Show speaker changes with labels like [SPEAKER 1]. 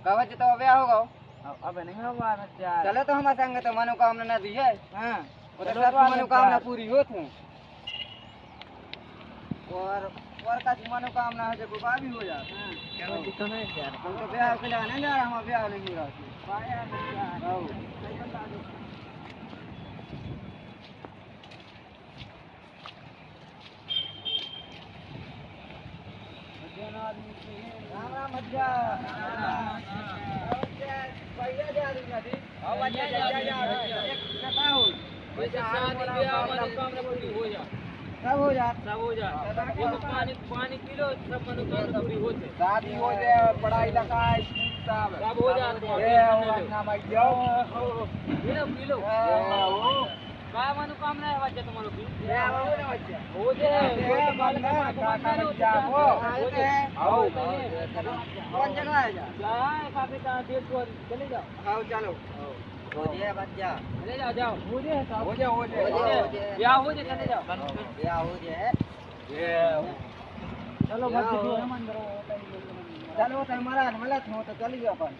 [SPEAKER 1] कवच तो अबे होगा।
[SPEAKER 2] अब नहीं होगा यार।
[SPEAKER 1] चलो तो हमारे संग तो मनोकामना ना दी है।
[SPEAKER 2] हां
[SPEAKER 1] उधर सब मनोकामना पूरी होत है। और का मनोकामना है जब बाबा भी हो जाए। हां चलो दिक्कत नहीं यार। हम तो ब्याह के लिए नहीं जा रहे, हम ब्याह नहीं हो रहा है। बाया नहीं यार। आओ सही बता दो। राम राम भैया। भैया जा रही नदी। हां भैया जा एक कथा हो।
[SPEAKER 2] वैसे शादी ब्याह मनोकामना पूरी हो जा।
[SPEAKER 1] सब हो जा।
[SPEAKER 2] वो तो पानी पी लो सब मनोकामना पूरी होते।
[SPEAKER 1] शादी हो जाए, पढ़ाई लिखाई सब
[SPEAKER 2] हो जाते हैं।
[SPEAKER 1] ये ना भैया
[SPEAKER 2] पी लो का मनोकामना है बच्चा तुम्हारे की
[SPEAKER 1] ये हो ना बच्चा
[SPEAKER 2] हो जे
[SPEAKER 1] आओ कौन जगह है जा
[SPEAKER 2] काफी का डेट पर चले जाओ।
[SPEAKER 1] आओ चलो हो जाए बच्चा
[SPEAKER 2] चले जाओ हो जे
[SPEAKER 1] हो जाए
[SPEAKER 2] या हो जे चले जाओ
[SPEAKER 1] या हो जाए ये
[SPEAKER 2] चलो बच्चे
[SPEAKER 1] चलो तो महाराज मिलत हो तो चलिए अपन